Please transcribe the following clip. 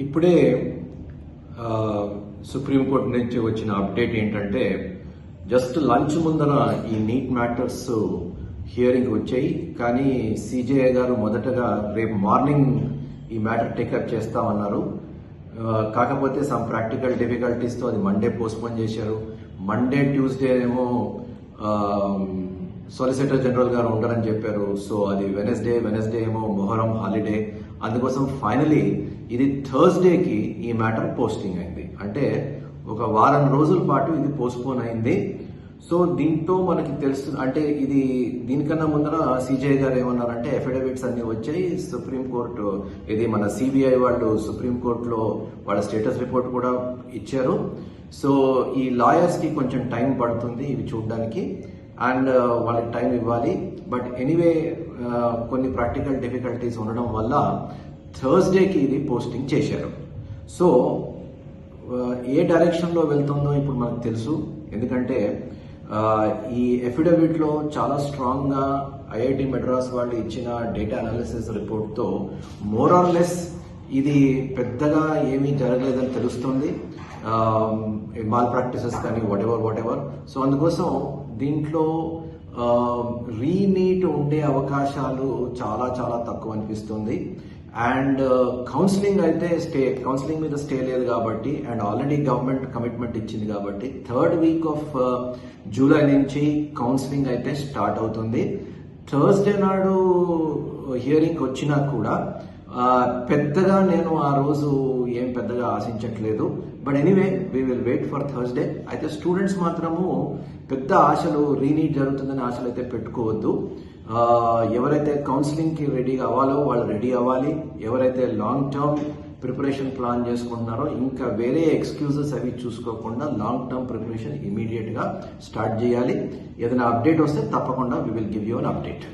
ఇప్పుడే సుప్రీంకోర్టు నుంచి వచ్చిన అప్డేట్ ఏంటంటే జస్ట్ లంచ్ ముందర ఈ నీట్ మ్యాటర్స్ హియరింగ్ వచ్చాయి. కానీ సిజేఐ గారు మొదటగా రేపు మార్నింగ్ ఈ మ్యాటర్ టేకప్ చేస్తామన్నారు. కాకపోతే సమ్ ప్రాక్టికల్ డిఫికల్టీస్తో అది మండే పోస్ట్పోన్ చేశారు. మండే ట్యూస్డే ఏమో సొలిసిటర్ జనరల్ గారు ఉండరని చెప్పారు. సో అది వెనస్డే ఏమో మొహరం హాలిడే. అందుకోసం ఫైనలీ ఇది థర్స్డేకి ఈ మ్యాటర్ పోస్టింగ్ అయింది. అంటే ఒక వారం రోజుల పాటు ఇది పోస్ట్పోన్ అయింది. సో దీంతో మనకి తెలుస్తుంది, అంటే ఇది దీనికన్నా ముందర సిజేఐ గారు ఏమన్నారంటే అఫిడవిట్స్ అన్ని వచ్చాయి. సుప్రీంకోర్టు ఇది మన సిబిఐ వాళ్ళు సుప్రీంకోర్టులో వాళ్ళ స్టేటస్ రిపోర్ట్ కూడా ఇచ్చారు. సో ఈ లాయర్స్ కి కొంచెం టైం పడుతుంది ఇవి చూడడానికి, అండ్ వాళ్ళకి టైం ఇవ్వాలి. బట్ ఎనీవే కొన్ని ప్రాక్టికల్ డిఫికల్టీస్ ఉండడం వల్ల థర్స్డేకి ఇది పోస్టింగ్ చేశారు. సో ఏ డైరెక్షన్లో వెళ్తుందో ఇప్పుడు మనకు తెలుసు. ఎందుకంటే ఈ అఫిడవిట్లో చాలా స్ట్రాంగ్గా ఐఐటి మెడ్రాస్ వాళ్ళు ఇచ్చిన డేటా అనాలిసిస్ రిపోర్ట్తో మోర్ ఆర్ లెస్ ఇది పెద్దగా ఏమీ జరగలేదని తెలుస్తుంది. మాల్ ప్రాక్టీసెస్ కానీ వాట్ ఎవర్. సో అందుకోసం దీంట్లో రీనీట్ ఉండే అవకాశాలు చాలా చాలా తక్కువ అనిపిస్తుంది. అండ్ కౌన్సిలింగ్ అయితే కౌన్సిలింగ్ మీద స్టే లేదు కాబట్టి, అండ్ ఆల్రెడీ గవర్నమెంట్ కమిట్మెంట్ ఇచ్చింది కాబట్టి థర్డ్ వీక్ ఆఫ్ జూలై నుంచి కౌన్సిలింగ్ అయితే స్టార్ట్ అవుతుంది. థర్స్డే నాడు హియరింగ్ వచ్చినా కూడా పెద్దగా నేను ఆ రోజు ఏం పెద్దగా ఆశించట్లేదు. But anyway we will wait for Thursday. అయితే స్టూడెంట్స్ మాత్రము పెద్ద ఆశలు రీనీట్ జరుగుతుందని ఆశలు అయితే పెట్టుకోవద్దు. ఎవరైతే కౌన్సిలింగ్కి రెడీ అవ్వాలో వాళ్ళు రెడీ అవ్వాలి. ఎవరైతే లాంగ్ టర్మ్ ప్రిపరేషన్ ప్లాన్ చేసుకుంటున్నారో ఇంకా వేరే ఎక్స్క్యూజెస్ అవి చూసుకోకుండా లాంగ్ టర్మ్ ప్రిపరేషన్ ఇమీడియట్గా స్టార్ట్ చేయాలి. ఏదైనా అప్డేట్ వస్తే తప్పకుండా we will give you an update.